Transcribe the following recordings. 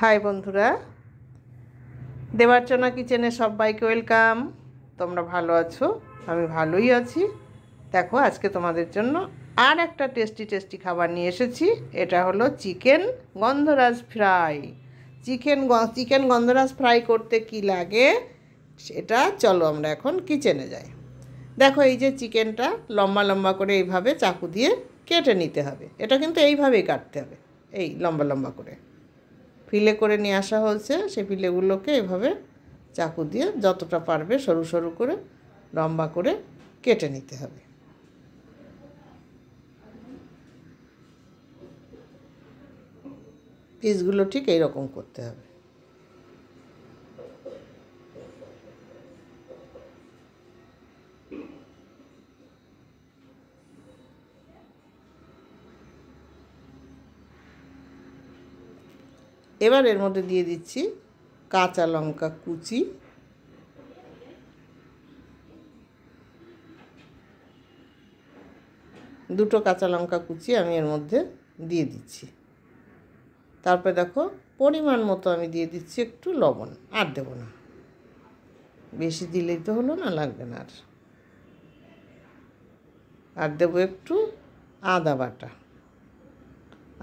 High বন্ধুরা, দেবার্চনা কিচেনে সবাইকে ওয়েলকাম। তোমরা ভালো আছো? আমি ভালোই আছি। দেখো, আজকে তোমাদের জন্য আর একটা টেস্টি খাবার নিয়ে এসেছি। এটা হলো চিকেন গন্ধরাজ ফ্রাই। চিকেন গন্ধরাজ ফ্রাই করতে কি লাগে সেটা চলো আমরা এখন কিচেনে যাই। দেখো, এই যে চিকেনটা লম্বা লম্বা করে এইভাবে চাকু দিয়ে কেটে নিতে হবে। এটা কিন্তু এইভাবেই কাটতে হবে, এই লম্বা লম্বা করে ফিলে করে নিয়ে আসা হয়েছে। সেই ফিলেগুলোকে এভাবে চাকু দিয়ে যতটা পারবে সরু সরু করে লম্বা করে কেটে নিতে হবে। পিসগুলো ঠিক এইরকম করতে হবে। এবার এর মধ্যে দিয়ে দিচ্ছি কাঁচা লঙ্কা কুচি, দুটো কাঁচা লঙ্কা কুচি আমি এর মধ্যে দিয়ে দিচ্ছি। তারপরে দেখো, পরিমাণ মতো আমি দিয়ে দিচ্ছি একটু লবণ, আর দেবো না, বেশি দিলেই তো হলো না, লাগবে না। আর দেবো একটু আদা বাটা,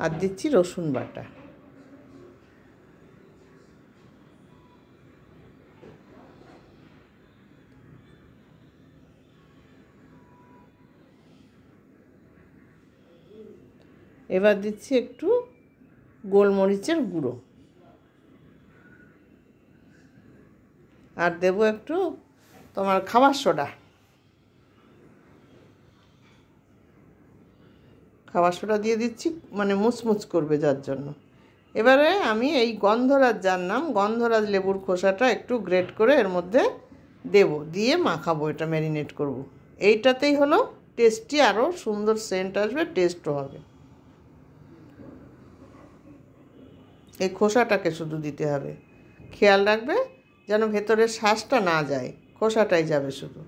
আর দিচ্ছি রসুন বাটা। এবার দিচ্ছি একটু গোলমরিচের গুঁড়ো, আর দেবো একটু তোমার খাবার সোডা। খাবার সোডা দিয়ে দিচ্ছি, মানে মুচমুচ করবে যার জন্য। এবারে আমি এই গন্ধরাজ, যার নাম গন্ধরাজ লেবুর খোসাটা একটু গ্রেট করে এর মধ্যে দেব, দিয়ে মাখাবো, এটা ম্যারিনেট করব। এইটাতেই হলো টেস্টি, আরও সুন্দর সেন্ট আসবে, টেস্টও হবে। এই খোসাটাকে শুধু দিতে হবে, খেয়াল রাখবে যেন ভেতরের শ্বাসটা না যায়, খোসাটাই যাবে শুধু।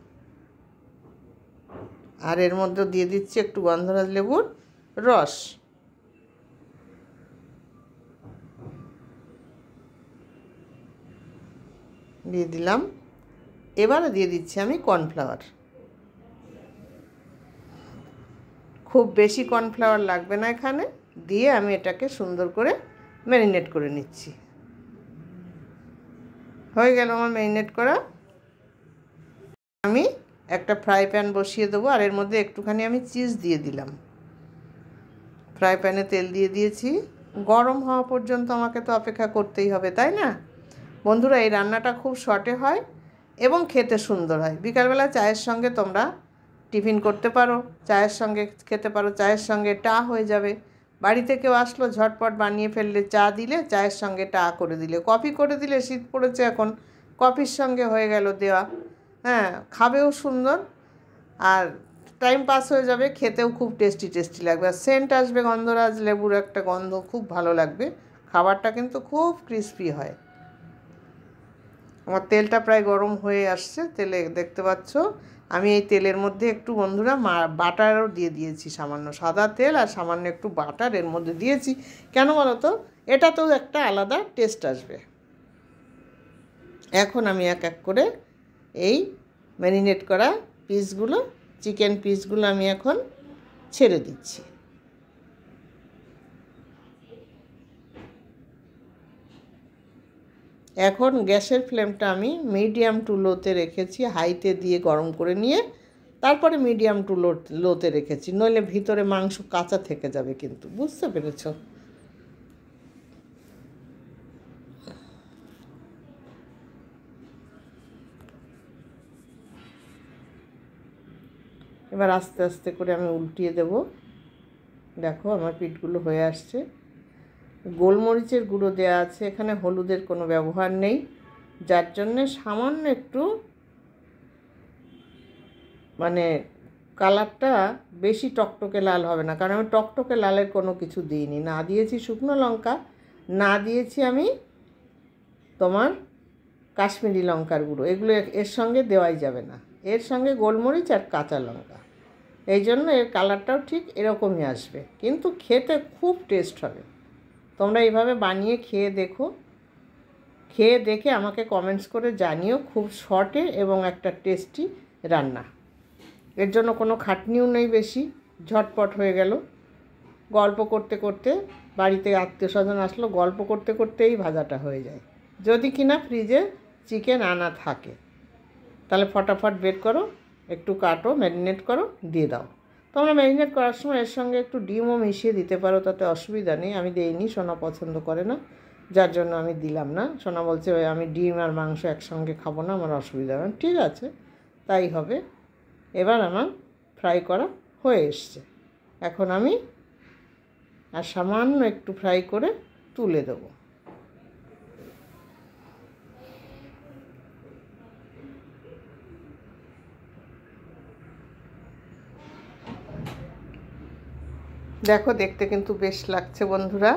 আর এর মধ্যে দিয়ে দিচ্ছি একটু গন্ধরাজ লেবুর রস। দিয়ে দিলাম। এবারে দিয়ে দিচ্ছি আমি কর্নফ্লাওয়ার। খুব বেশি কর্নফ্লাওয়ার লাগবে না এখানে। দিয়ে আমি এটাকে সুন্দর করে ম্যারিনেট করে নিচ্ছি। হয়ে গেল আমার ম্যারিনেট করা। আমি একটা ফ্রাই প্যান বসিয়ে দেবো, আর এর মধ্যে একটুখানি আমি চিজ দিয়ে দিলাম। ফ্রাই প্যানে তেল দিয়ে দিয়েছি। গরম হওয়া পর্যন্ত আমাকে তো অপেক্ষা করতেই হবে, তাই না বন্ধুরা? এই রান্নাটা খুব শর্টে হয় এবং খেতে সুন্দর হয়। বিকালবেলা চায়ের সঙ্গে তোমরা টিফিন করতে পারো, চায়ের সঙ্গে খেতে পারো, চায়ের সঙ্গে টা হয়ে যাবে। বাড়িতে কেউ আসলো, ঝটপট বানিয়ে ফেললে, চা দিলে, চায়ের সঙ্গে টা করে দিলে, কফি করে দিলে, শীত পড়েছে এখন, কফির সঙ্গে হয়ে গেল দেওয়া। হ্যাঁ, খাবেও সুন্দর, আর টাইম পাস হয়ে যাবে, খেতেও খুব টেস্টি লাগবে। আর সেন্ট আসবে গন্ধরাজ লেবুর একটা গন্ধ, খুব ভালো লাগবে। খাবারটা কিন্তু খুব ক্রিস্পি হয়। আমার তেলটা প্রায় গরম হয়ে আসছে, তেলে দেখতে পাচ্ছ আমি এই তেলের মধ্যে একটু বন্ধুরা বাটারও দিয়ে দিয়েছি, সামান্য সাদা তেল আর সামান্য একটু বাটার এর মধ্যে দিয়েছি। কেন বলো তো? এটাতেও একটা আলাদা টেস্ট আসবে। এখন আমি এক এক করে এই ম্যারিনেট করা পিসগুলো, চিকেন পিসগুলো আমি এখন ছেড়ে দিচ্ছি। এখন গ্যাসের ফ্লেমটা আমি মিডিয়াম টু লোতে রেখেছি, হাইতে দিয়ে গরম করে নিয়ে তারপরে মিডিয়াম টু লোতে রেখেছি, নইলে ভিতরে মাংস কাঁচা থেকে যাবে, কিন্তু বুঝতে পেরেছ? এবার আস্তে আস্তে করে আমি উল্টিয়ে দেব। দেখো, আমার পিঠগুলো হয়ে আসছে। গোলমরিচের গুঁড়ো দেওয়া আছে এখানে, হলুদের কোনো ব্যবহার নেই, যার জন্যে সামান্য একটু মানে কালারটা বেশি টকটকে লাল হবে না, কারণ আমি টকটকে লালের কোনো কিছু দিইনি। না দিয়েছি শুকনো লঙ্কা, না দিয়েছি আমি তোমার কাশ্মীরি লঙ্কার গুঁড়ো, এগুলো এর সঙ্গে দেওয়াই যাবে না। এর সঙ্গে গোলমরিচ আর কাঁচা লঙ্কা, এই জন্য এর কালারটাও ঠিক এরকমই আসবে, কিন্তু খেতে খুব টেস্ট হবে। তোমরা এইভাবে বানিয়ে খেয়ে দেখো, খেয়ে দেখে আমাকে কমেন্টস করে জানিও। খুব শর্টে এবং একটা টেস্টি রান্না। এর জন্য কোনো খাটনিও নেই বেশি, ঝটপট হয়ে গেল। গল্প করতে করতে, বাড়িতে আত্মীয় স্বজন আসলো, গল্প করতে করতেই ভাজাটা হয়ে যায়। যদি কিনা ফ্রিজে চিকেন আনা থাকে তাহলে ফটাফট বের করো, একটু কাটো, ম্যারিনেট করো, দিয়ে দাও। তোমরা ম্যারিনেট করার সময় এর সঙ্গে একটু ডিমও মিশিয়ে দিতে পারো, তাতে অসুবিধা নেই। আমি দেইনি, সোনা পছন্দ করে না, যার জন্য আমি দিলাম না। সোনা বলছে আমি ডিম আর মাংস একসঙ্গে খাবো না, আমার অসুবিধা হবে। ঠিক আছে, তাই হবে। এবার আমার ফ্রাই করা হয়ে এসছে। এখন আমি আর সামান্য একটু ফ্রাই করে তুলে দেবো। দেখো, দেখতে কিন্তু বেশ লাগছে বন্ধুরা,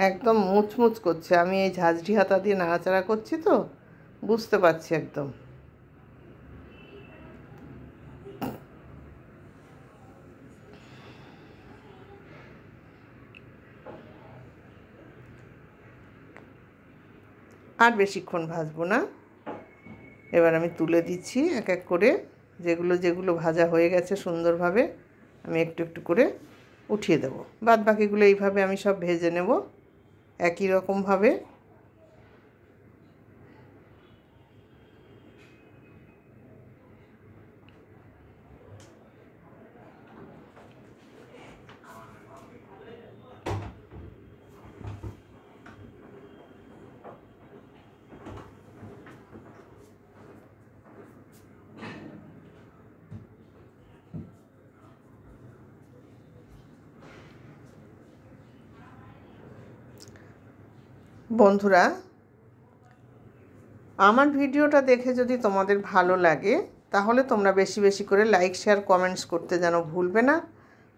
একদম মুচমুচ করছে। আমি এই ঝাঁঝরি হাতা দিয়ে নাড়াচাড়া করছি তো বুঝতে পারছি একদম। আর বেশিক্ষণ ভাজবো না, এবার আমি তুলে দিচ্ছি এক এক করে। যেগুলো যেগুলো ভাজা হয়ে গেছে সুন্দরভাবে আমি একটু একটু করে উঠিয়ে দেব। বাদ বাকিগুলো এইভাবে আমি সব ভেজে নেব একই রকমভাবে। বন্ধুরা, আমার ভিডিওটা দেখে যদি তোমাদের ভালো লাগে তাহলে তোমরা বেশি বেশি করে লাইক, শেয়ার, কমেন্টস করতে যেন ভুলবে না।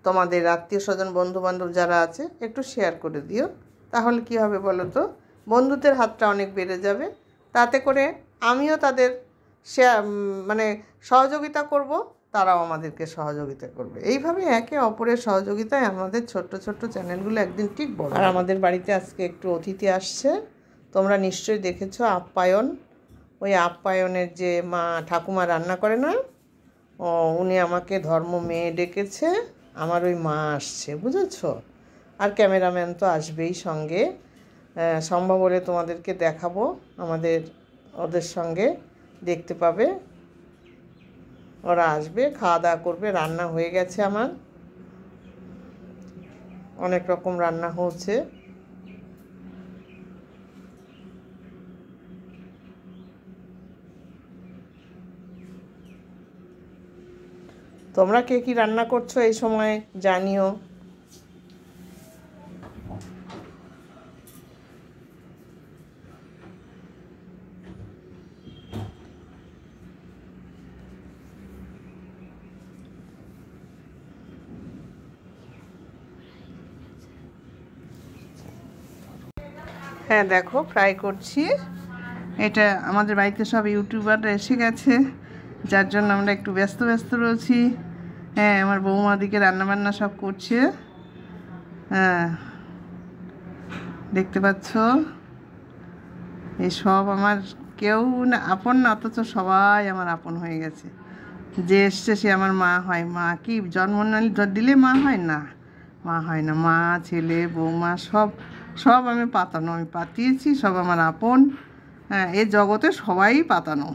তোমাদের আত্মীয় স্বজন, বন্ধুবান্ধব যারা আছে একটু শেয়ার করে দিও। তাহলে কি হবে বলো তো, বন্ধুদের হাতটা অনেক বেড়ে যাবে। তাতে করে আমিও তাদের মানে সহযোগিতা করব, তারাও আমাদেরকে সহযোগিতা করবে। এইভাবে একে অপরের সহযোগিতায় আমাদের ছোট্ট ছোট্ট চ্যানেলগুলো একদিন ঠিক বড়। আর আমাদের বাড়িতে আজকে একটু অতিথি আসছে, তোমরা নিশ্চয়ই দেখেছো, আপ্যায়ন। ওই আপ্যায়নের যে মা ঠাকুমা রান্না করে না, উনি আমাকে ধর্ম মেয়ে ডেকেছে, আমার ওই মা আসছে, বুঝেছো। আর ক্যামেরাম্যান তো আসবেই সঙ্গে। সম্ভব হলে তোমাদেরকে দেখাবো, ওদের সঙ্গে দেখতে পাবে। ওরা আসবে, খাওয়া দাওয়া করবে। রান্না হয়ে গেছে আমার, অনেক রকম রান্না হচ্ছে। তোমরা কে কী রান্না করছো এই সময় জানিও। হ্যাঁ দেখো, ফ্রাই করছি। এটা আমাদের বাড়িতে সব ইউটিউবাররা এসে গেছে, যার জন্য আমরা একটু ব্যস্ত ব্যস্ত রয়েছি। হ্যাঁ, আমার বৌমা দিকে রান্নাবান্না সব করছে। হ্যাঁ, দেখতে পাচ্ছ, এই সব আমার কেউ না আপন না, অথচ সবাই আমার আপন হয়ে গেছে। যে এসছে সে আমার মা হয়। মা কি জন্ম দিলে মা হয় না? মা হয় না। মা, ছেলে, বৌমা সব সব আমি পাতানো, আমি পাতিয়েছি, সব আমার আপন। হ্যাঁ, এ জগতে সবাই পাতানো,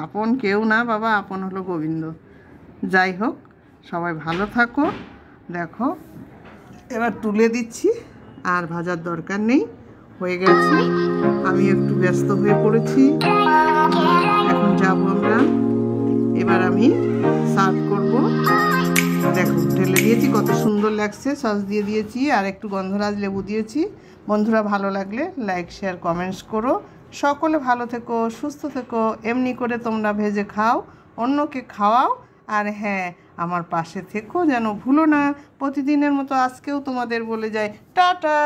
আপন কেউ না বাবা, আপন হলো গোবিন্দ। যাই হোক, সবাই ভালো থাকো। দেখো, এবার তুলে দিচ্ছি, আর ভাজার দরকার নেই, হয়ে গেছে। আমি একটু ব্যস্ত হয়ে পড়েছি, এখন যাবো আমরা। এবার আমি সার্ভ করব। দেখো, ঢেলে দিয়েছি, কত সুন্দর লাগছে। সস দিয়ে দিয়েছি, আর একটু গন্ধরাজ লেবু দিয়েছি। বন্ধুরা, ভালো লাগলে লাইক, শেয়ার, কমেন্টস করো। সকলে ভালো থেকো, সুস্থ থেকো। এমনি করে তোমরা ভেজে খাও, অন্যকে খাওয়াও। আর হ্যাঁ, আমার পাশে থেকো যেন ভুলো না। প্রতিদিনের মতো আজকেও তোমাদের বলে যাই টাটা।